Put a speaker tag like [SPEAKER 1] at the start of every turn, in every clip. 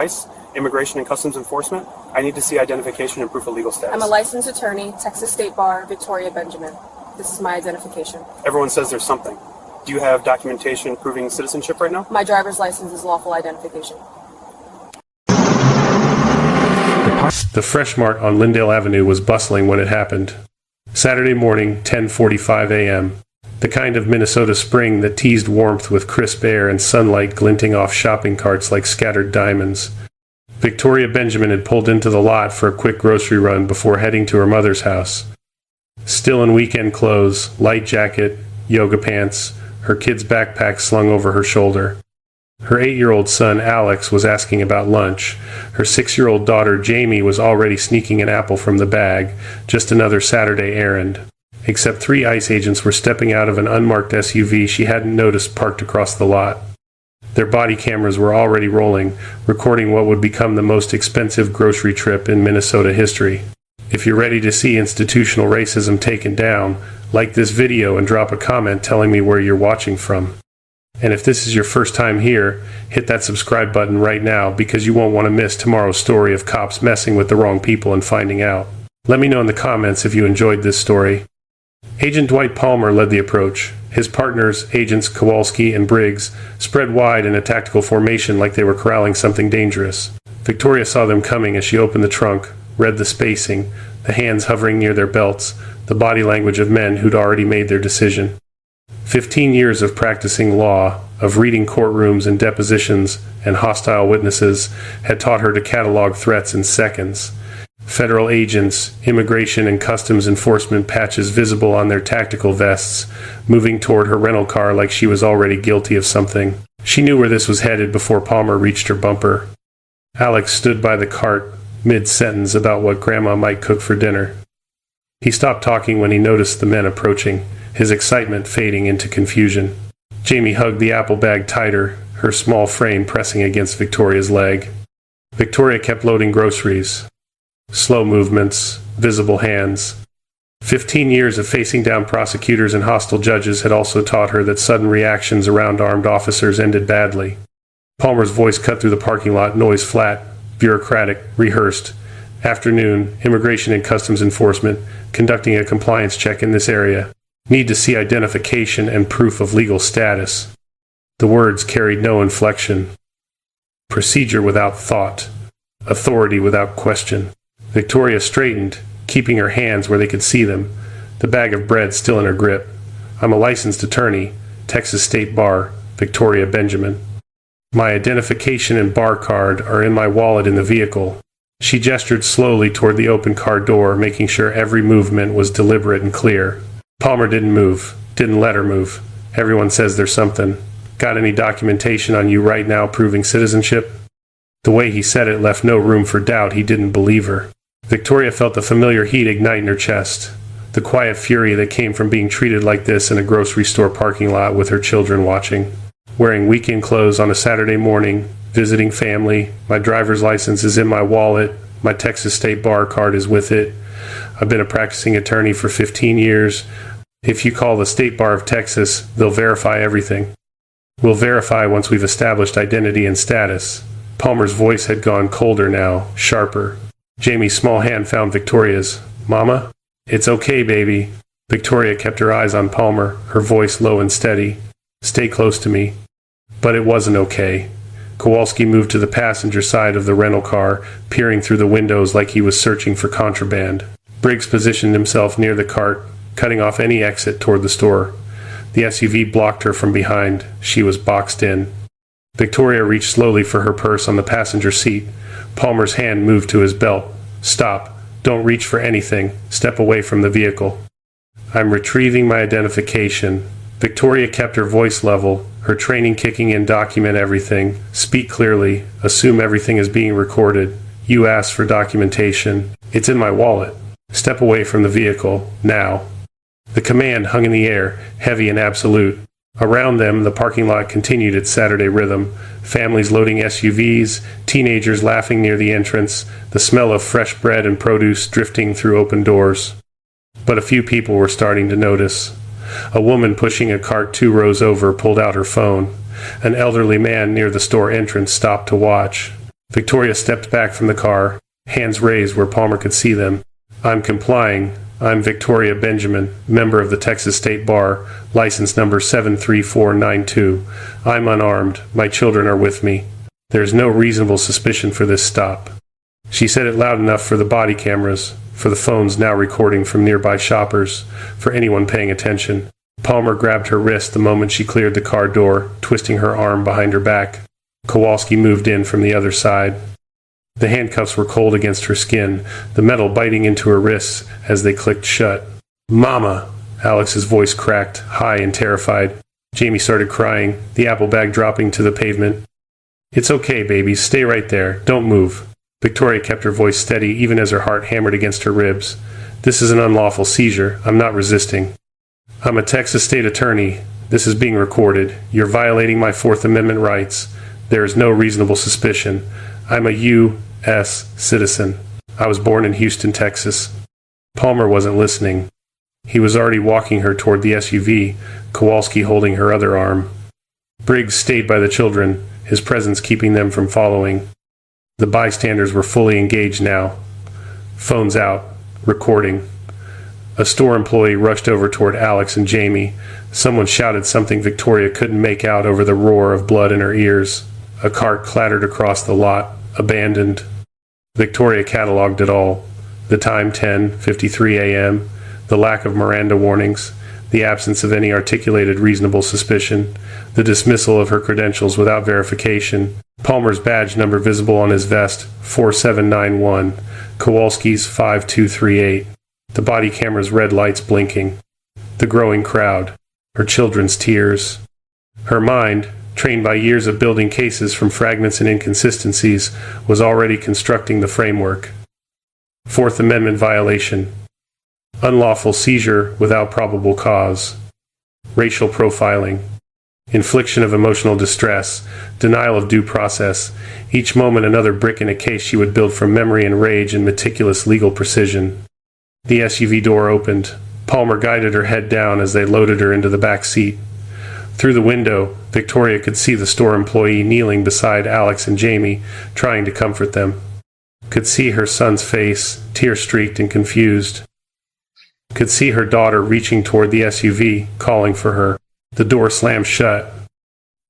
[SPEAKER 1] ICE, Immigration and Customs Enforcement. I need to see identification and proof of legal status.
[SPEAKER 2] I'm a licensed attorney, Texas State Bar, Victoria Benjamin. This is my identification.
[SPEAKER 1] Everyone says there's something. Do you have documentation proving citizenship right now?
[SPEAKER 2] My driver's license is lawful identification.
[SPEAKER 3] The Fresh Mart on Lyndale Avenue was bustling when it happened. Saturday morning, 10:45 a.m. The kind of Minnesota spring that teased warmth with crisp air and sunlight glinting off shopping carts like scattered diamonds. Victoria Benjamin had pulled into the lot for a quick grocery run before heading to her mother's house. Still in weekend clothes, light jacket, yoga pants, her kid's backpack slung over her shoulder. Her 8-year-old son, Alex, was asking about lunch. Her 6-year-old daughter, Jamie, was already sneaking an apple from the bag, just another Saturday errand. Except 3 ICE agents were stepping out of an unmarked SUV she hadn't noticed parked across the lot. Their body cameras were already rolling, recording what would become the most expensive grocery trip in Minnesota history. If you're ready to see institutional racism taken down, like this video and drop a comment telling me where you're watching from. And if this is your first time here, hit that subscribe button right now because you won't want to miss tomorrow's story of cops messing with the wrong people and finding out. Let me know in the comments if you enjoyed this story. Agent Dwight Palmer led the approach. His partners, Agents Kowalski and Briggs, spread wide in a tactical formation like they were corralling something dangerous. Victoria saw them coming as she opened the trunk, read the spacing, the hands hovering near their belts, the body language of men who'd already made their decision. 15 years of practicing law, of reading courtrooms and depositions and hostile witnesses, had taught her to catalog threats in seconds. Federal agents, immigration and customs enforcement patches visible on their tactical vests, moving toward her rental car like she was already guilty of something. She knew where this was headed before Palmer reached her bumper. Alex stood by the cart, mid-sentence about what Grandma might cook for dinner. He stopped talking when he noticed the men approaching, his excitement fading into confusion. Jamie hugged the apple bag tighter, her small frame pressing against Victoria's leg. Victoria kept loading groceries. Slow movements, visible hands. 15 years of facing down prosecutors and hostile judges had also taught her that sudden reactions around armed officers ended badly. Palmer's voice cut through the parking lot, noise flat, bureaucratic, rehearsed. Afternoon, Immigration and Customs Enforcement, conducting a compliance check in this area. Need to see identification and proof of legal status. The words carried no inflection. Procedure without thought. Authority without question. Victoria straightened, keeping her hands where they could see them, the bag of bread still in her grip. I'm a licensed attorney, Texas State Bar, Victoria Benjamin. My identification and bar card are in my wallet in the vehicle. She gestured slowly toward the open car door, making sure every movement was deliberate and clear. Palmer didn't move, didn't let her move. Everyone says there's something. Got any documentation on you right now proving citizenship? The way he said it left no room for doubt. He didn't believe her. Victoria felt the familiar heat ignite in her chest, the quiet fury that came from being treated like this in a grocery store parking lot with her children watching. Wearing weekend clothes on a Saturday morning, visiting family, my driver's license is in my wallet, my Texas State Bar card is with it. I've been a practicing attorney for 15 years. If you call the State Bar of Texas, they'll verify everything. We'll verify once we've established identity and status. Palmer's voice had gone colder now, sharper. Jamie's small hand found Victoria's. Mama? It's okay, baby. Victoria kept her eyes on Palmer, her voice low and steady. Stay close to me. But it wasn't okay. Kowalski moved to the passenger side of the rental car, peering through the windows like he was searching for contraband. Briggs positioned himself near the cart, cutting off any exit toward the store. The SUV blocked her from behind. She was boxed in. Victoria reached slowly for her purse on the passenger seat. Palmer's hand moved to his belt. Stop. Don't reach for anything. Step away from the vehicle. I'm retrieving my identification. Victoria kept her voice level, her training kicking in. Document everything. Speak clearly. Assume everything is being recorded. You asked for documentation. It's in my wallet. Step away from the vehicle. Now. The command hung in the air, heavy and absolute. Around them, the parking lot continued its Saturday rhythm. Families loading SUVs, teenagers laughing near the entrance, the smell of fresh bread and produce drifting through open doors. But a few people were starting to notice. A woman pushing a cart 2 rows over pulled out her phone. An elderly man near the store entrance stopped to watch. Victoria stepped back from the car, hands raised where Palmer could see them. I'm complying. I'm Victoria Benjamin, member of the Texas State Bar, license number 73492. I'm unarmed. My children are with me. There's no reasonable suspicion for this stop. She said it loud enough for the body cameras, for the phones now recording from nearby shoppers, for anyone paying attention. Palmer grabbed her wrist the moment she cleared the car door, twisting her arm behind her back. Kowalski moved in from the other side. The handcuffs were cold against her skin, the metal biting into her wrists as they clicked shut. "Mama!" Alex's voice cracked, high and terrified. Jamie started crying, the apple bag dropping to the pavement. "It's okay, baby. Stay right there. Don't move." Victoria kept her voice steady even as her heart hammered against her ribs. "This is an unlawful seizure. I'm not resisting. I'm a Texas state attorney. This is being recorded. You're violating my Fourth Amendment rights. There is no reasonable suspicion. I'm a U.S. citizen. I was born in Houston, Texas." Palmer wasn't listening. He was already walking her toward the SUV, Kowalski holding her other arm. Briggs stayed by the children, his presence keeping them from following. The bystanders were fully engaged now. Phones out, recording. A store employee rushed over toward Alex and Jamie. Someone shouted something Victoria couldn't make out over the roar of blood in her ears. A cart clattered across the lot, abandoned. Victoria cataloged it all. The time, 10:53 a.m., the lack of Miranda warnings, the absence of any articulated reasonable suspicion, the dismissal of her credentials without verification, Palmer's badge number visible on his vest, 4791, Kowalski's 5238, the body camera's red lights blinking, the growing crowd, her children's tears. Her mind, trained by years of building cases from fragments and inconsistencies, was already constructing the framework. Fourth Amendment violation. Unlawful seizure without probable cause. Racial profiling. Infliction of emotional distress. Denial of due process. Each moment another brick in a case she would build from memory and rage and meticulous legal precision. The SUV door opened. Palmer guided her head down as they loaded her into the back seat. Through the window, Victoria could see the store employee kneeling beside Alex and Jamie, trying to comfort them. Could see her son's face, tear-streaked and confused. Could see her daughter reaching toward the SUV, calling for her. The door slammed shut.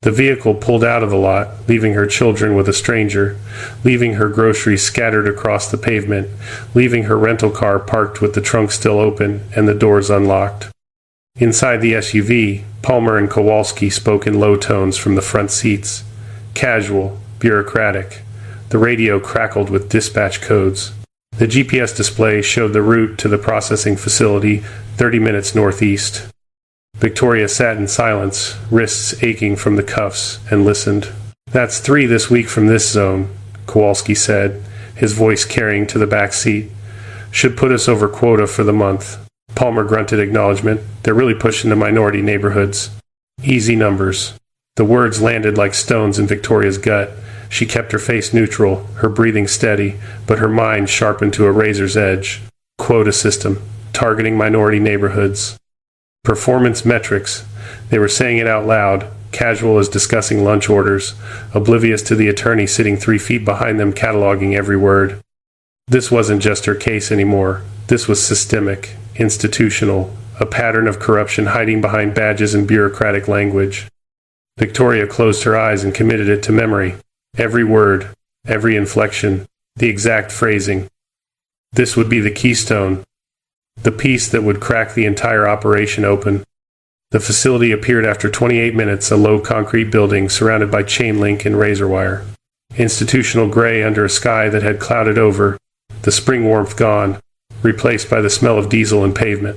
[SPEAKER 3] The vehicle pulled out of the lot, leaving her children with a stranger, leaving her groceries scattered across the pavement, leaving her rental car parked with the trunk still open and the doors unlocked. Inside the SUV, Palmer and Kowalski spoke in low tones from the front seats. Casual, bureaucratic. The radio crackled with dispatch codes. The GPS display showed the route to the processing facility, 30 minutes northeast. Victoria sat in silence, wrists aching from the cuffs, and listened. "That's 3 this week from this zone," Kowalski said, his voice carrying to the back seat. "Should put us over quota for the month." Palmer grunted acknowledgement. "They're really pushing the minority neighborhoods." Easy numbers. The words landed like stones in Victoria's gut. She kept her face neutral, her breathing steady, but her mind sharpened to a razor's edge. Quota system, targeting minority neighborhoods. Performance metrics. They were saying it out loud, casual as discussing lunch orders, oblivious to the attorney sitting 3 feet behind them cataloging every word. This wasn't just her case anymore. This was systemic, institutional, a pattern of corruption hiding behind badges and bureaucratic language. Victoria closed her eyes and committed it to memory. Every word, every inflection, the exact phrasing. This would be the keystone, the piece that would crack the entire operation open. The facility appeared after 28 minutes, a low concrete building surrounded by chain link and razor wire. Institutional gray under a sky that had clouded over, the spring warmth gone, replaced by the smell of diesel and pavement.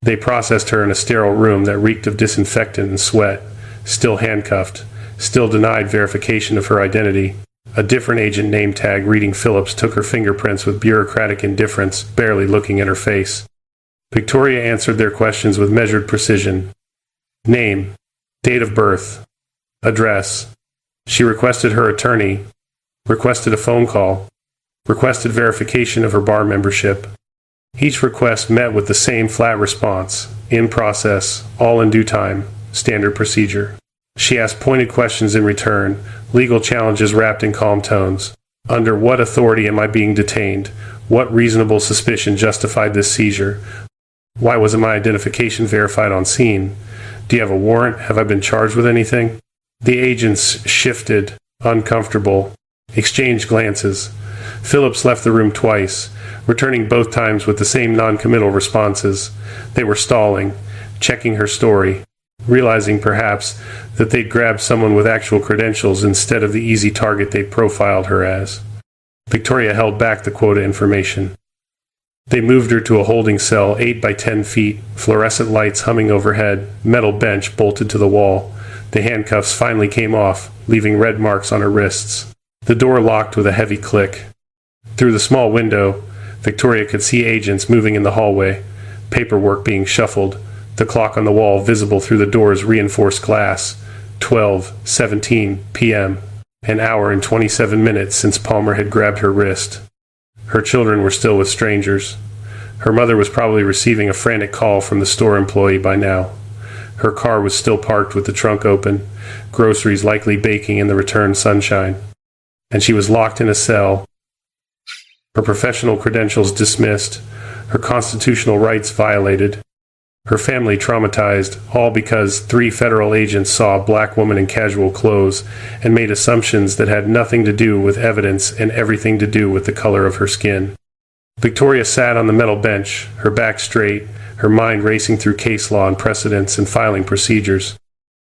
[SPEAKER 3] They processed her in a sterile room that reeked of disinfectant and sweat, still handcuffed, still denied verification of her identity. A different agent name tag reading Phillips took her fingerprints with bureaucratic indifference, barely looking at her face. Victoria answered their questions with measured precision. Name, date of birth, address. She requested her attorney, requested a phone call, requested verification of her bar membership. Each request met with the same flat response, in process, all in due time, standard procedure. She asked pointed questions in return, legal challenges wrapped in calm tones. Under what authority am I being detained? What reasonable suspicion justified this seizure? Why wasn't my identification verified on scene? Do you have a warrant? Have I been charged with anything? The agents shifted, uncomfortable, exchanged glances. Phillips left the room twice, returning both times with the same non-committal responses. They were stalling, checking her story, realizing perhaps that they'd grabbed someone with actual credentials instead of the easy target they'd profiled her as. Victoria held back the Quota information. They moved her to a holding cell 8 by 10 feet, fluorescent lights humming overhead, metal bench bolted to the wall. The handcuffs finally came off, leaving red marks on her wrists. The door locked with a heavy click. Through the small window, Victoria could see agents moving in the hallway, paperwork being shuffled, the clock on the wall visible through the door's reinforced glass. 12:17 p.m. An hour and 27 minutes since Palmer had grabbed her wrist. Her children were still with strangers. Her mother was probably receiving a frantic call from the store employee by now. Her car was still parked with the trunk open, groceries likely baking in the return sunshine. And she was locked in a cell, her professional credentials dismissed, her constitutional rights violated, her family traumatized, all because 3 federal agents saw a black woman in casual clothes and made assumptions that had nothing to do with evidence and everything to do with the color of her skin. Victoria sat on the metal bench, her back straight, her mind racing through case law and precedents and filing procedures.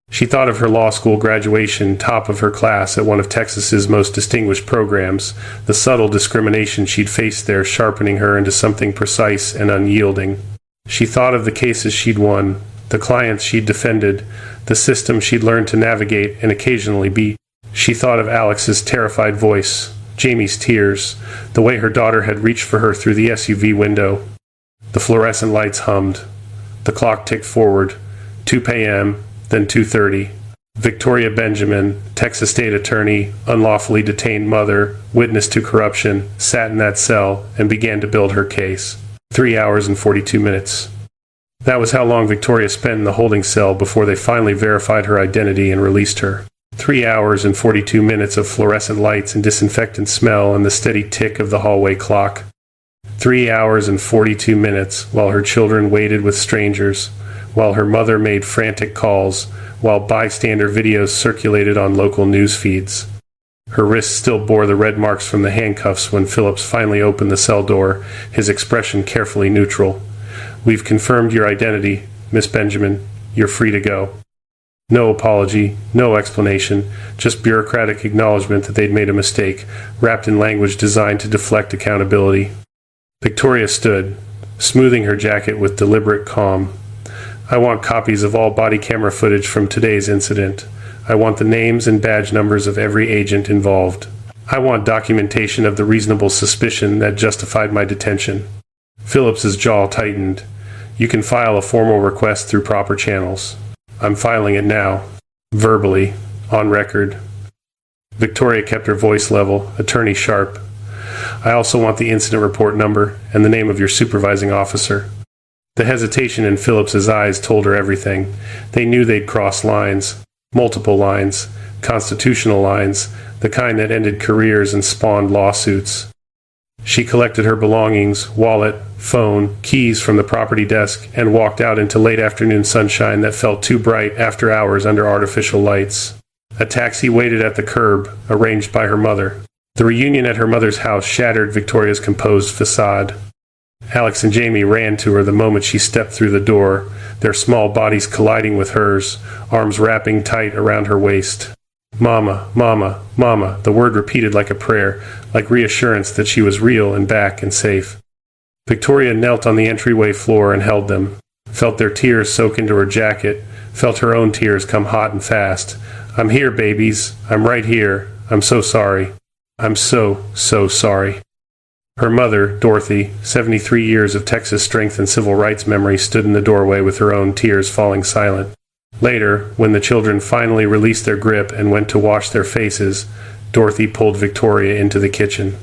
[SPEAKER 3] She thought of her law school graduation, top of her class at one of Texas's most distinguished programs, the subtle discrimination she'd faced there sharpening her into something precise and unyielding. She thought of the cases she'd won, the clients she'd defended, the system she'd learned to navigate and occasionally beat. She thought of Alex's terrified voice, Jamie's tears, the way her daughter had reached for her through the SUV window. The fluorescent lights hummed. The clock ticked forward. 2 p.m., then 2:30. Victoria Benjamin, Texas state attorney, unlawfully detained mother, witness to corruption, sat in that cell and began to build her case. 3 hours and 42 minutes. That was how long Victoria spent in the holding cell before they finally verified her identity and released her. 3 hours and 42 minutes of fluorescent lights and disinfectant smell and the steady tick of the hallway clock. 3 hours and 42 minutes while her children waited with strangers, while her mother made frantic calls, while bystander videos circulated on local news feeds. Her wrists still bore the red marks from the handcuffs when Phillips finally opened the cell door, his expression carefully neutral. "We've confirmed your identity, Miss Benjamin. You're free to go." No apology, no explanation, just bureaucratic acknowledgement that they'd made a mistake, wrapped in language designed to deflect accountability. Victoria stood, smoothing her jacket with deliberate calm. "I want copies of all body camera footage from today's incident. I want the names and badge numbers of every agent involved. I want documentation of the reasonable suspicion that justified my detention." Phillips's jaw tightened. "You can file a formal request through proper channels. I'm filing it now. Verbally. On record." Victoria kept her voice level, attorney sharp. "I also want the incident report number and the name of your supervising officer." The hesitation in Phillips's eyes told her everything. They knew they'd crossed lines. Multiple lines. Constitutional lines. The kind that ended careers and spawned lawsuits. She collected her belongings, wallet, phone, keys from the property desk, and walked out into late afternoon sunshine that felt too bright after hours under artificial lights. A taxi waited at the curb, arranged by her mother. The reunion at her mother's house shattered Victoria's composed facade. Alex and Jamie ran to her the moment she stepped through the door, their small bodies colliding with hers, arms wrapping tight around her waist. "Mama, Mama, Mama," the word repeated like a prayer, like reassurance that she was real and back and safe. Victoria knelt on the entryway floor and held them, felt their tears soak into her jacket, felt her own tears come hot and fast. "I'm here, babies. I'm right here. I'm so sorry. I'm so sorry." Her mother, Dorothy, 73 years of Texas strength and civil rights memory, stood in the doorway with her own tears falling silent. Later, when the children finally released their grip and went to wash their faces, Dorothy pulled Victoria into the kitchen.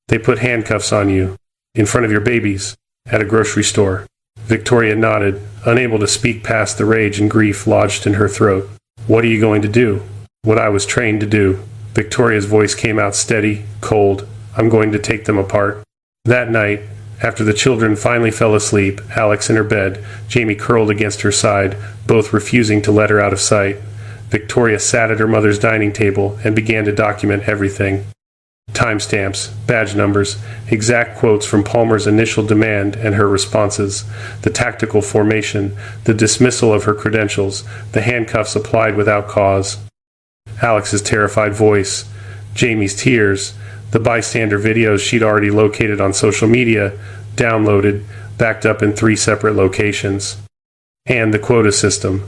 [SPEAKER 3] "They put handcuffs on you, in front of your babies, at a grocery store." Victoria nodded, unable to speak past the rage and grief lodged in her throat. "What are you going to do?" "What I was trained to do." Victoria's voice came out steady, cold. "I'm going to take them apart." That night, after the children finally fell asleep, Alex in her bed, Jamie curled against her side, both refusing to let her out of sight. Victoria sat at her mother's dining table and began to document everything. Timestamps, badge numbers, exact quotes from Palmer's initial demand and her responses, the tactical formation, the dismissal of her credentials, the handcuffs applied without cause. Alex's terrified voice, Jamie's tears, the bystander videos she'd already located on social media, downloaded, backed up in 3 separate locations. And the quota system.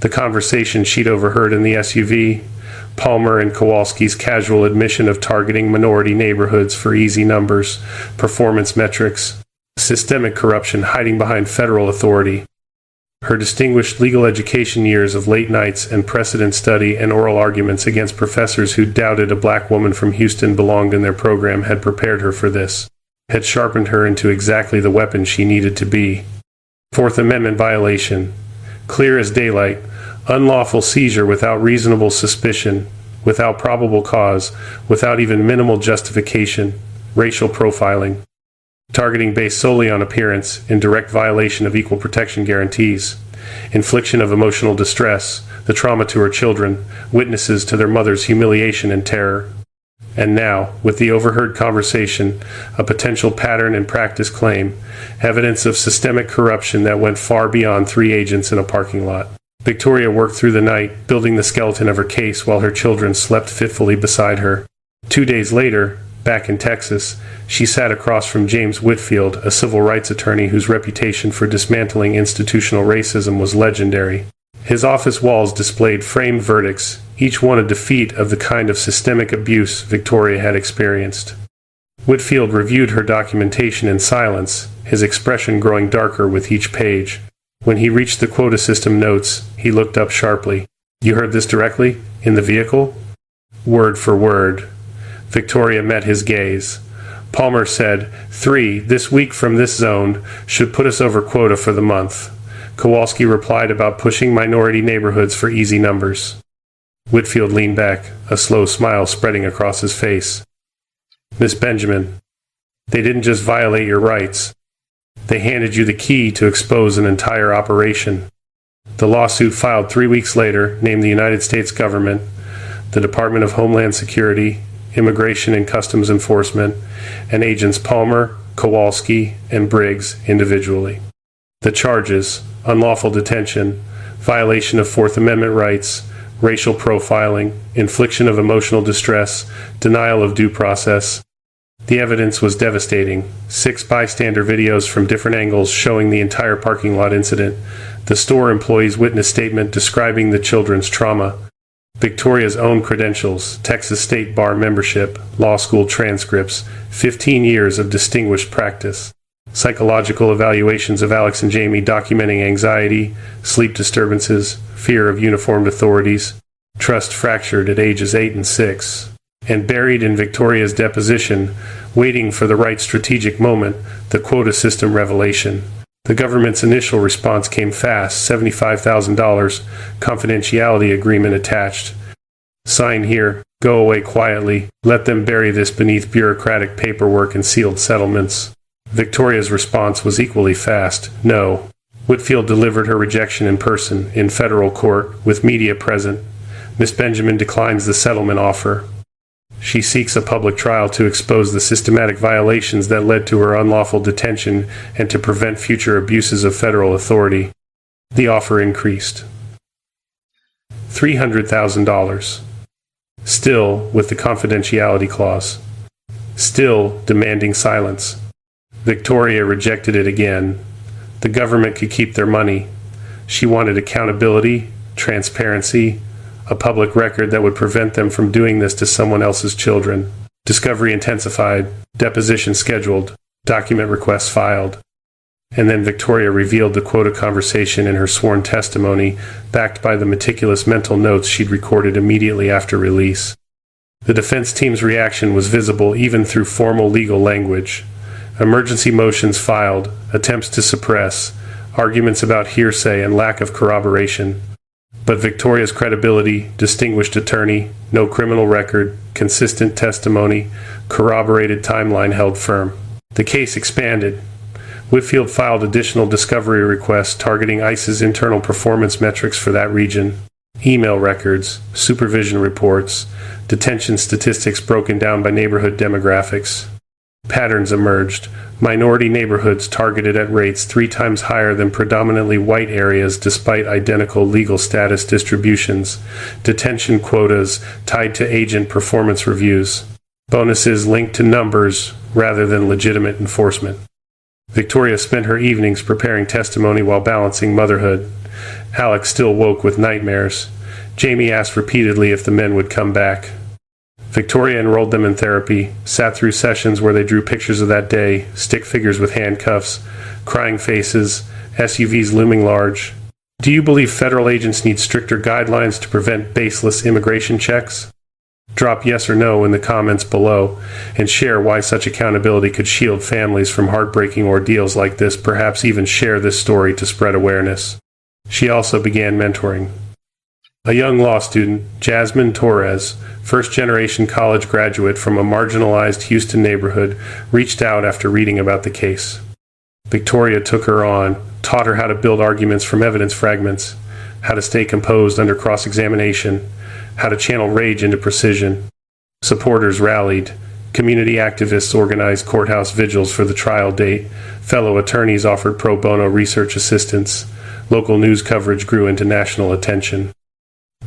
[SPEAKER 3] The conversation she'd overheard in the SUV, Palmer and Kowalski's casual admission of targeting minority neighborhoods for easy numbers, performance metrics, systemic corruption hiding behind federal authority. Her distinguished legal education years of late nights and precedent study and oral arguments against professors who doubted a black woman from Houston belonged in their program had prepared her for this, had sharpened her into exactly the weapon she needed to be. Fourth Amendment violation. Clear as daylight. Unlawful seizure without reasonable suspicion, without probable cause, without even minimal justification. Racial profiling. Targeting based solely on appearance, in direct violation of equal protection guarantees. Infliction of emotional distress, the trauma to her children, witnesses to their mother's humiliation and terror. And now, with the overheard conversation, a potential pattern and practice claim, evidence of systemic corruption that went far beyond 3 agents in a parking lot. Victoria worked through the night, building the skeleton of her case while her children slept fitfully beside her. 2 days later, back in Texas, she sat across from James Whitfield, a civil rights attorney whose reputation for dismantling institutional racism was legendary. His office walls displayed framed verdicts, each one a defeat of the kind of systemic abuse Victoria had experienced. Whitfield reviewed her documentation in silence, his expression growing darker with each page. When he reached the quota system notes, he looked up sharply. "You heard this directly? In the vehicle?" "Word for word." Victoria met his gaze. Palmer said, 3 this week from this zone should put us over quota for the month. Kowalski replied about pushing minority neighborhoods for easy numbers. Whitfield leaned back, a slow smile spreading across his face. "Miss Benjamin, they didn't just violate your rights. They handed you the key to expose an entire operation." The lawsuit filed 3 weeks later named the United States government, the Department of Homeland Security, Immigration and Customs Enforcement, and agents Palmer, Kowalski, and Briggs individually. The charges: unlawful detention, violation of Fourth Amendment rights, racial profiling, infliction of emotional distress, denial of due process. The evidence was devastating. 6 bystander videos from different angles showing the entire parking lot incident, the store employee's witness statement describing the children's trauma, Victoria's own credentials, Texas State Bar membership, law school transcripts, 15 years of distinguished practice, psychological evaluations of Alex and Jamie documenting anxiety, sleep disturbances, fear of uniformed authorities, trust fractured at ages 8 and 6, and buried in Victoria's deposition, waiting for the right strategic moment, the quota system revelation. The government's initial response came fast, $75,000, confidentiality agreement attached. Sign here, go away quietly, let them bury this beneath bureaucratic paperwork and sealed settlements. Victoria's response was equally fast, no. Whitfield delivered her rejection in person, in federal court, with media present. Miss Benjamin declines the settlement offer. She seeks a public trial to expose the systematic violations that led to her unlawful detention and to prevent future abuses of federal authority. The offer increased. $300,000. Still with the confidentiality clause. Still demanding silence. Victoria rejected it again. The government could keep their money. She wanted accountability, transparency, a public record that would prevent them from doing this to someone else's children. Discovery intensified, deposition scheduled, document requests filed. And then Victoria revealed the quota conversation in her sworn testimony, backed by the meticulous mental notes she'd recorded immediately after release. The defense team's reaction was visible even through formal legal language. Emergency motions filed, attempts to suppress, arguments about hearsay and lack of corroboration. But Victoria's credibility, distinguished attorney, no criminal record, consistent testimony, corroborated timeline held firm. The case expanded. Whitfield filed additional discovery requests targeting ICE's internal performance metrics for that region. Email records, supervision reports, detention statistics broken down by neighborhood demographics. Patterns emerged. Minority neighborhoods targeted at rates 3 times higher than predominantly white areas despite identical legal status distributions. Detention quotas tied to agent performance reviews. Bonuses linked to numbers rather than legitimate enforcement. Victoria spent her evenings preparing testimony while balancing motherhood. Alex still woke with nightmares. Jamie asked repeatedly if the men would come back. Victoria enrolled them in therapy, sat through sessions where they drew pictures of that day, stick figures with handcuffs, crying faces, SUVs looming large. Do you believe federal agents need stricter guidelines to prevent baseless immigration checks? Drop yes or no in the comments below, and share why such accountability could shield families from heartbreaking ordeals like this. Perhaps even share this story to spread awareness. She also began mentoring. A young law student, Jasmine Torres, first-generation college graduate from a marginalized Houston neighborhood, reached out after reading about the case. Victoria took her on, taught her how to build arguments from evidence fragments, how to stay composed under cross-examination, how to channel rage into precision. Supporters rallied. Community activists organized courthouse vigils for the trial date. Fellow attorneys offered pro bono research assistance. Local news coverage grew into national attention.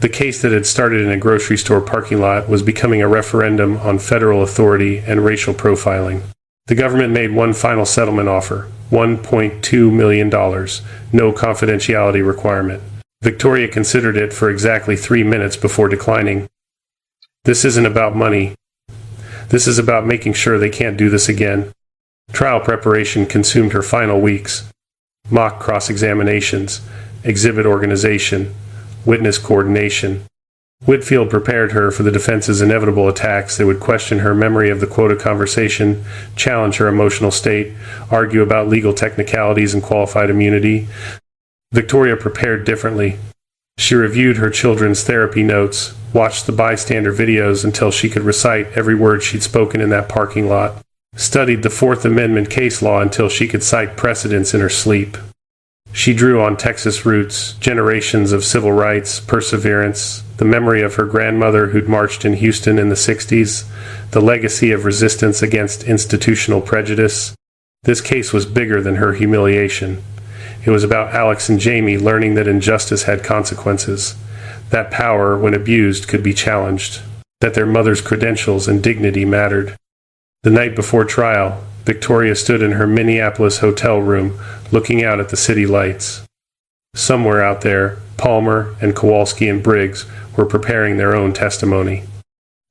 [SPEAKER 3] The case that had started in a grocery store parking lot was becoming a referendum on federal authority and racial profiling. The government made one final settlement offer, $1.2 million, no confidentiality requirement. Victoria considered it for exactly 3 minutes before declining. This isn't about money. This is about making sure they can't do this again. Trial preparation consumed her final weeks. Mock cross-examinations, exhibit organization, witness coordination. Whitfield prepared her for the defense's inevitable attacks that would question her memory of the Quota conversation, challenge her emotional state, argue about legal technicalities and qualified immunity. Victoria prepared differently. She reviewed her children's therapy notes, watched the bystander videos until she could recite every word she'd spoken in that parking lot, studied the Fourth Amendment case law until she could cite precedents in her sleep. She drew on Texas roots, generations of civil rights, perseverance, the memory of her grandmother who'd marched in Houston in the 60s, the legacy of resistance against institutional prejudice. This case was bigger than her humiliation. It was about Alex and Jamie learning that injustice had consequences, that power, when abused, could be challenged, that their mother's credentials and dignity mattered. The night before trial, Victoria stood in her Minneapolis hotel room, looking out at the city lights. Somewhere out there, Palmer and Kowalski and Briggs were preparing their own testimony.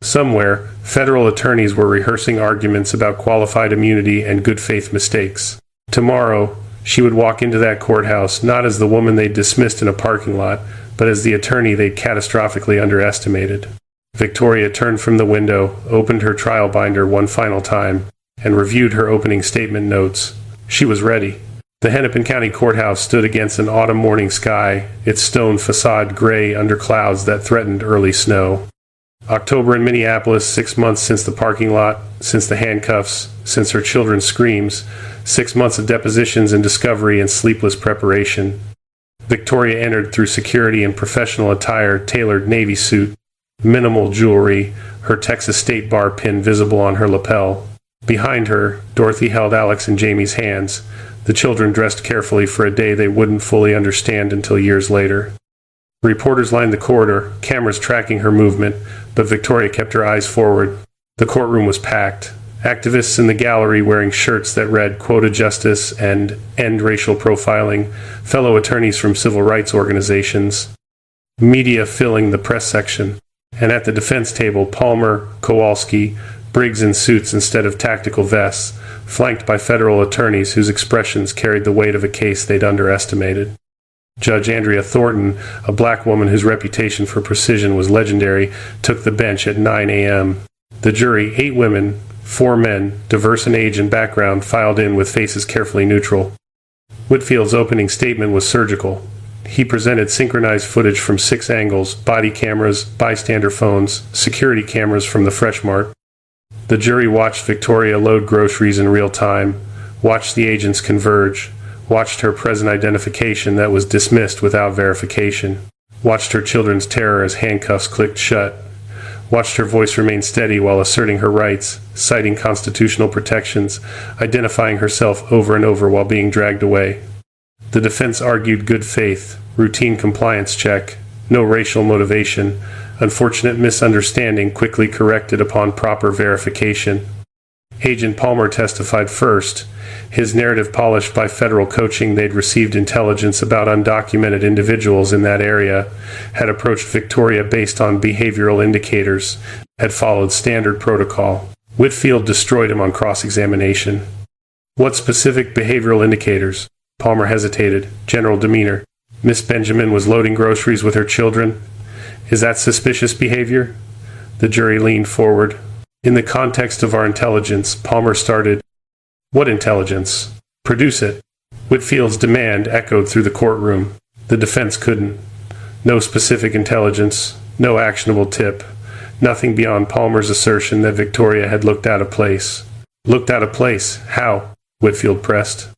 [SPEAKER 3] Somewhere, federal attorneys were rehearsing arguments about qualified immunity and good faith mistakes. Tomorrow, she would walk into that courthouse not as the woman they'd dismissed in a parking lot, but as the attorney they'd catastrophically underestimated. Victoria turned from the window, opened her trial binder one final time, and reviewed her opening statement notes. She was ready. The Hennepin County Courthouse stood against an autumn morning sky, its stone facade gray under clouds that threatened early snow. October in Minneapolis, 6 months since the parking lot, since the handcuffs, since her children's screams, 6 months of depositions and discovery and sleepless preparation. Victoria entered through security in professional attire, tailored Navy suit, minimal jewelry, her Texas State Bar pin visible on her lapel. Behind her, Dorothy held Alex and Jamie's hands, the children dressed carefully for a day they wouldn't fully understand until years later. Reporters lined the corridor, cameras tracking her movement, but Victoria kept her eyes forward. The courtroom was packed. Activists in the gallery wearing shirts that read Quota Justice and End Racial Profiling, fellow attorneys from civil rights organizations, media filling the press section, and at the defense table, Palmer, Kowalski, Briggs in suits instead of tactical vests, flanked by federal attorneys whose expressions carried the weight of a case they'd underestimated. Judge Andrea Thornton, a black woman whose reputation for precision was legendary, took the bench at 9 a.m. The jury, 8 women, 4 men, diverse in age and background, filed in with faces carefully neutral. Whitfield's opening statement was surgical. He presented synchronized footage from 6 angles: body cameras, bystander phones, security cameras from the Fresh Mart. The jury watched Victoria load groceries in real time, watched the agents converge, watched her present identification that was dismissed without verification, watched her children's terror as handcuffs clicked shut, watched her voice remain steady while asserting her rights, citing constitutional protections, identifying herself over and over while being dragged away. The defense argued good faith, routine compliance check, no racial motivation, unfortunate misunderstanding quickly corrected upon proper verification. Agent Palmer testified first, his narrative polished by federal coaching. They'd received intelligence about undocumented individuals in that area, had approached Victoria based on behavioral indicators, had followed standard protocol. Whitfield destroyed him on cross-examination. What specific behavioral indicators? Palmer hesitated. General demeanor. Miss Benjamin was loading groceries with her children. Is that suspicious behavior? The jury leaned forward. In the context of our intelligence, Palmer started. What intelligence? Produce it. Whitfield's demand echoed through the courtroom. The defense couldn't. No specific intelligence, no actionable tip, nothing beyond Palmer's assertion that Victoria had looked out of place. Looked out of place? How? Whitfield pressed.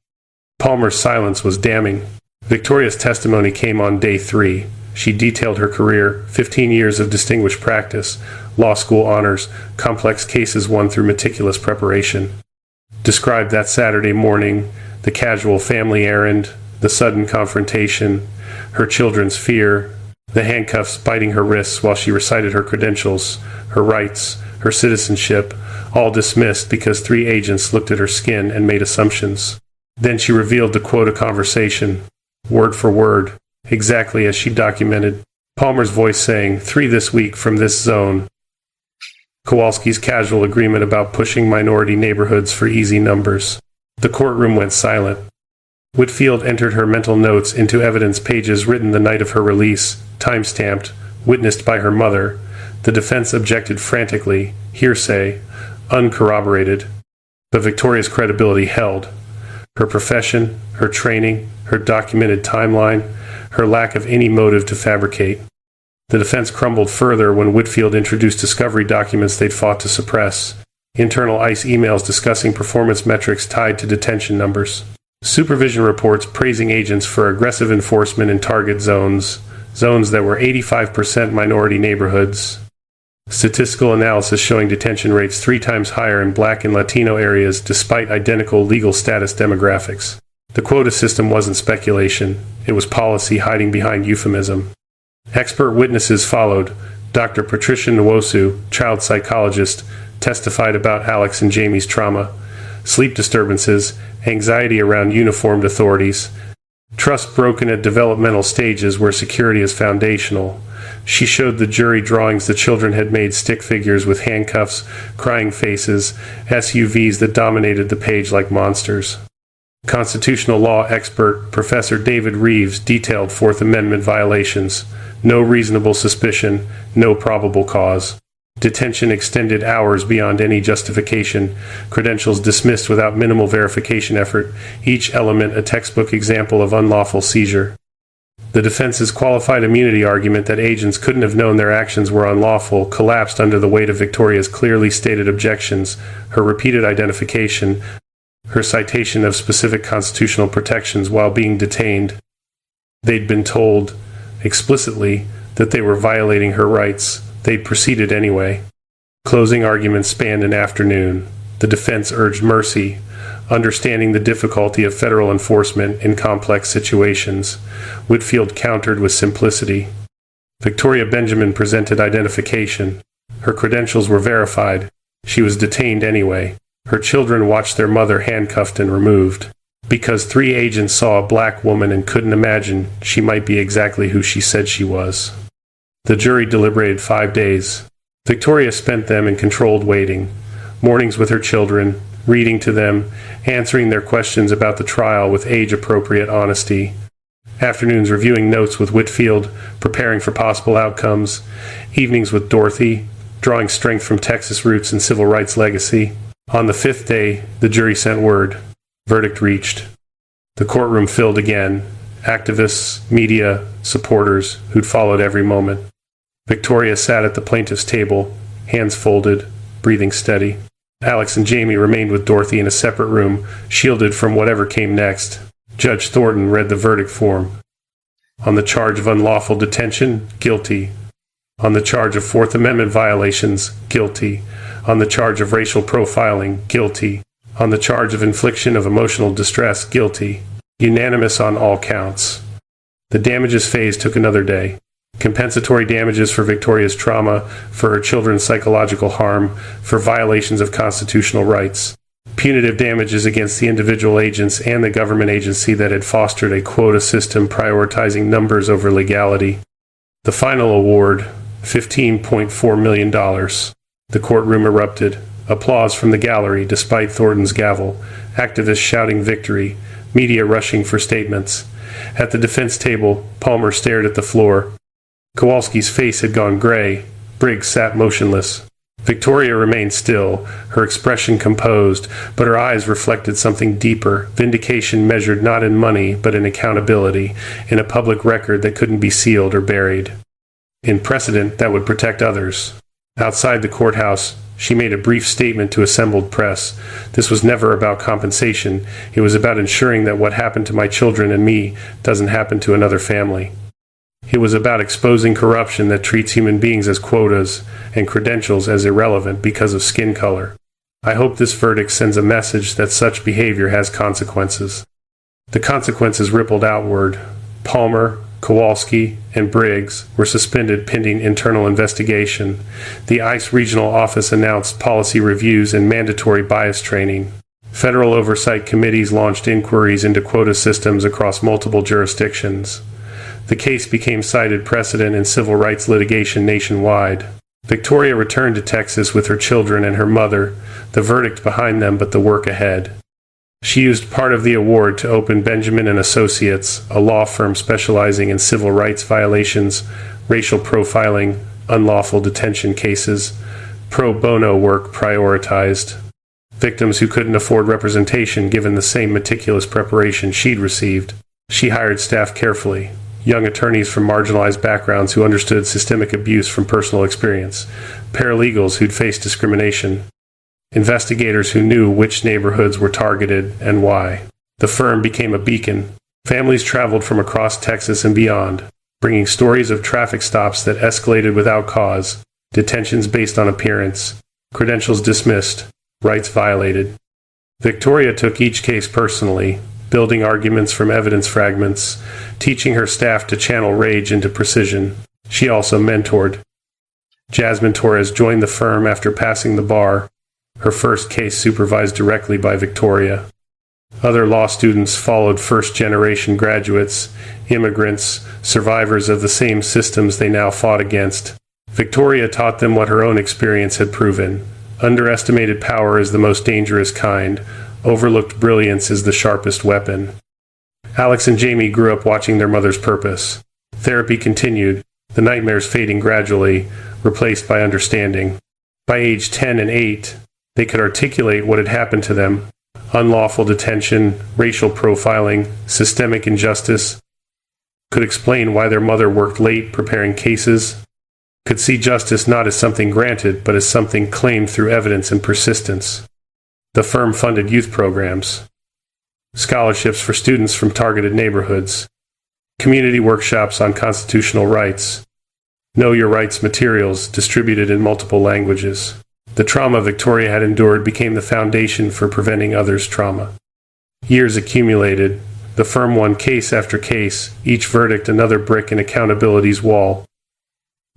[SPEAKER 3] Palmer's silence was damning. Victoria's testimony came on day 3. She detailed her career, 15 years of distinguished practice, law school honors, complex cases won through meticulous preparation. Described that Saturday morning, the casual family errand, the sudden confrontation, her children's fear, the handcuffs biting her wrists while she recited her credentials, her rights, her citizenship, all dismissed because 3 agents looked at her skin and made assumptions. Then she revealed the Quota conversation, word for word, exactly as she documented. Palmer's voice saying, 3 this week from this zone. Kowalski's casual agreement about pushing minority neighborhoods for easy numbers. The courtroom went silent. Whitfield entered her mental notes into evidence pages written the night of her release, time-stamped, witnessed by her mother. The defense objected frantically, hearsay, uncorroborated. But Victoria's credibility held. Her profession, her training, her documented timeline, her lack of any motive to fabricate. The defense crumbled further when Whitfield introduced discovery documents they'd fought to suppress, internal ICE emails discussing performance metrics tied to detention numbers, supervision reports praising agents for aggressive enforcement in target zones that were 85% minority neighborhoods, statistical analysis showing detention rates 3 times higher in Black and Latino areas despite identical legal status demographics. The quota system wasn't speculation, it was policy hiding behind euphemism. Expert witnesses followed. Dr. Patricia Nwosu, child psychologist, testified about Alex and Jamie's trauma, sleep disturbances, anxiety around uniformed authorities, trust broken at developmental stages where security is foundational. She showed the jury drawings the children had made stick figures with handcuffs, crying faces, SUVs that dominated the page like monsters. Constitutional law expert Professor David Reeves detailed Fourth Amendment violations. No reasonable suspicion, no probable cause. Detention extended hours beyond any justification. Credentials dismissed without minimal verification effort. Each element a textbook example of unlawful seizure. The defense's qualified immunity argument that agents couldn't have known their actions were unlawful collapsed under the weight of Victoria's clearly stated objections, her repeated identification, her citation of specific constitutional protections while being detained. They'd been told, explicitly, that they were violating her rights. They'd proceeded anyway. Closing arguments spanned an afternoon. The defense urged mercy, understanding the difficulty of federal enforcement in complex situations. Whitfield countered with simplicity. Victoria Benjamin presented identification. Her credentials were verified. She was detained anyway. Her children watched their mother handcuffed and removed. Because 3 agents saw a Black woman and couldn't imagine she might be exactly who she said she was. The jury deliberated 5 days. Victoria spent them in controlled waiting, mornings with her children, reading to them, answering their questions about the trial with age-appropriate honesty, afternoons reviewing notes with Whitfield, preparing for possible outcomes, evenings with Dorothy, drawing strength from Texas roots and civil rights legacy. On the 5th day, the jury sent word. Verdict reached. The courtroom filled again. activists, media, supporters who'd followed every moment. Victoria sat at the plaintiff's table, hands folded, breathing steady. Alex and Jamie remained with Dorothy in a separate room, shielded from whatever came next. Judge Thornton read the verdict form. On the charge of unlawful detention, guilty. On the charge of Fourth Amendment violations, guilty. On the charge of racial profiling, guilty. On the charge of infliction of emotional distress, guilty. Unanimous on all counts. The damages phase took another day. Compensatory damages for Victoria's trauma, for her children's psychological harm, for violations of constitutional rights. Punitive damages against the individual agents and the government agency that had fostered a quota system prioritizing numbers over legality. The final award, $15.4 million. The courtroom erupted. Applause from the gallery despite Thornton's gavel. Activists shouting victory. Media rushing for statements. At the defense table, Palmer stared at the floor. Kowalski's face had gone gray. Briggs sat motionless. Victoria remained still, her expression composed, but her eyes reflected something deeper, vindication measured not in money, but in accountability, in a public record that couldn't be sealed or buried, in precedent that would protect others. Outside the courthouse, she made a brief statement to assembled press. This was never about compensation. It was about ensuring that what happened to my children and me doesn't happen to another family. It was about exposing corruption that treats human beings as quotas and credentials as irrelevant because of skin color. I hope this verdict sends a message that such behavior has consequences. The consequences rippled outward. Palmer, Kowalski, and Briggs were suspended pending internal investigation. The ICE regional office announced policy reviews and mandatory bias training. Federal oversight committees launched inquiries into quota systems across multiple jurisdictions. The case became cited precedent in civil rights litigation nationwide. Victoria returned to Texas with her children and her mother, the verdict behind them but the work ahead. She used part of the award to open Benjamin & Associates, a law firm specializing in civil rights violations, racial profiling, unlawful detention cases, pro bono work prioritized. Victims who couldn't afford representation given the same meticulous preparation she'd received. She hired staff carefully. Young attorneys from marginalized backgrounds who understood systemic abuse from personal experience, paralegals who'd faced discrimination, investigators who knew which neighborhoods were targeted and why. The firm became a beacon. Families traveled from across Texas and beyond, bringing stories of traffic stops that escalated without cause, detentions based on appearance, credentials dismissed, rights violated. Victoria took each case personally, building arguments from evidence fragments, teaching her staff to channel rage into precision. She also mentored. Jasmine Torres joined the firm after passing the bar, her first case supervised directly by Victoria. Other law students followed first-generation graduates, immigrants, survivors of the same systems they now fought against. Victoria taught them what her own experience had proven. Underestimated power is the most dangerous kind. Overlooked brilliance is the sharpest weapon. Alex and Jamie grew up watching their mother's purpose. Therapy continued, the nightmares fading gradually, replaced by understanding. By age 10 and 8, they could articulate what had happened to them. Unlawful detention, racial profiling, systemic injustice. Could explain why their mother worked late preparing cases. Could see justice not as something granted, but as something claimed through evidence and persistence. The firm funded youth programs, scholarships for students from targeted neighborhoods, community workshops on constitutional rights, know your rights materials distributed in multiple languages. The trauma Victoria had endured became the foundation for preventing others' trauma. Years accumulated. The firm won case after case, each verdict another brick in accountability's wall.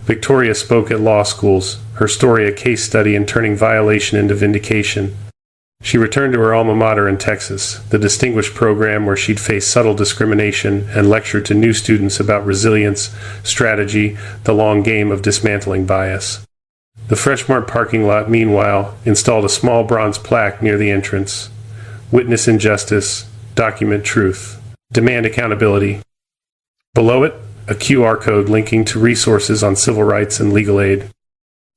[SPEAKER 3] Victoria spoke at law schools, her story a case study in turning violation into vindication. She returned to her alma mater in Texas, the distinguished program where she'd faced subtle discrimination and lectured to new students about resilience, strategy, the long game of dismantling bias. The Freshmart parking lot, meanwhile, installed a small bronze plaque near the entrance. Witness injustice, document truth, demand accountability. Below it, a QR code linking to resources on civil rights and legal aid.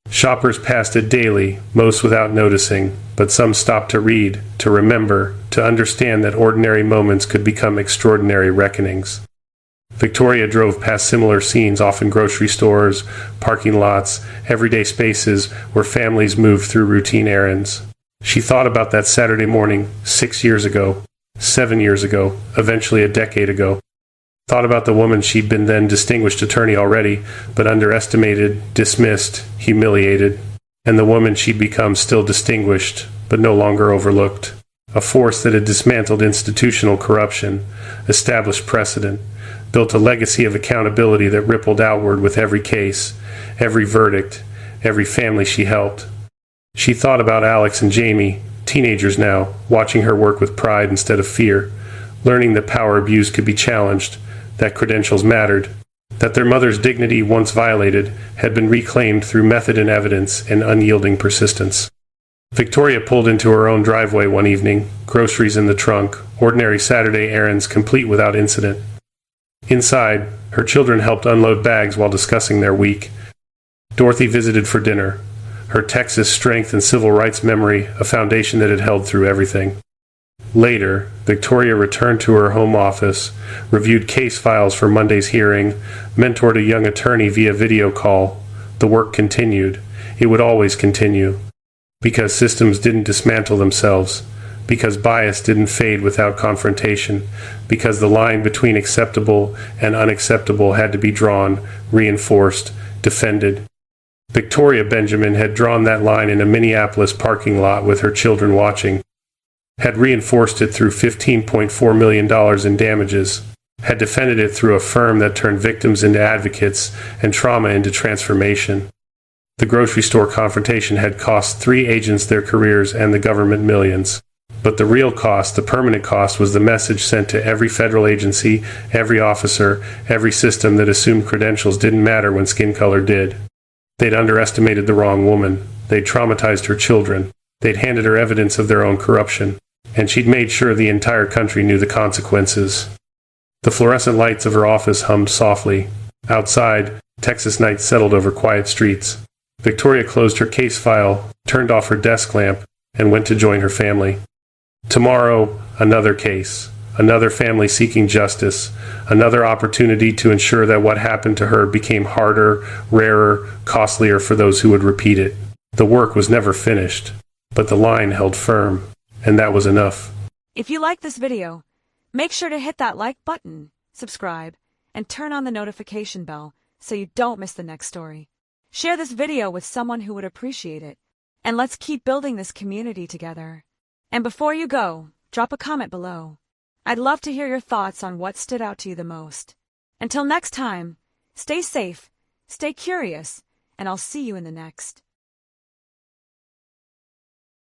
[SPEAKER 3] Shoppers passed it daily, most without noticing, but some stopped to read, to remember, to understand that ordinary moments could become extraordinary reckonings. Victoria drove past similar scenes, often grocery stores, parking lots, everyday spaces where families moved through routine errands. She thought about that Saturday morning 6 years ago, 7 years ago, eventually a decade ago. Thought about the woman she'd been then distinguished attorney already, but underestimated, dismissed, humiliated, and the woman she'd become still distinguished, but no longer overlooked. A force that had dismantled institutional corruption, established precedent, built a legacy of accountability that rippled outward with every case, every verdict, every family she helped. She thought about Alex and Jamie, teenagers now, watching her work with pride instead of fear, learning that power abuse could be challenged, that credentials mattered, that their mother's dignity, once violated, had been reclaimed through method and evidence and unyielding persistence. Victoria pulled into her own driveway one evening, groceries in the trunk, ordinary Saturday errands complete without incident. Inside, her children helped unload bags while discussing their week. Dorothy visited for dinner, her Texas strength and civil rights memory a foundation that had held through everything. Later, Victoria returned to her home office, reviewed case files for Monday's hearing, mentored a young attorney via video call. The work continued. It would always continue. Because systems didn't dismantle themselves. Because bias didn't fade without confrontation. Because the line between acceptable and unacceptable had to be drawn, reinforced, defended. Victoria Benjamin had drawn that line in a Minneapolis parking lot with her children watching. Had reinforced it through $15.4 million in damages, had defended it through a firm that turned victims into advocates and trauma into transformation. The grocery store confrontation had cost 3 agents their careers and the government millions. But the real cost, the permanent cost, was the message sent to every federal agency, every officer, every system that assumed credentials didn't matter when skin color did. They'd underestimated the wrong woman. They'd traumatized her children. They'd handed her evidence of their own corruption. And she'd made sure the entire country knew the consequences. The fluorescent lights of her office hummed softly. Outside, Texas night settled over quiet streets. Victoria closed her case file, turned off her desk lamp, and went to join her family. Tomorrow, another case, another family seeking justice, another opportunity to ensure that what happened to her became harder, rarer, costlier for those who would repeat it. The work was never finished, but the line held firm. And that was enough.
[SPEAKER 4] If you like this video, make sure to hit that like button, subscribe, and turn on the notification bell so you don't miss the next story. Share this video with someone who would appreciate it, and let's keep building this community together. And before you go, drop a comment below. I'd love to hear your thoughts on what stood out to you the most. Until next time, stay safe, stay curious, and I'll see you in the next.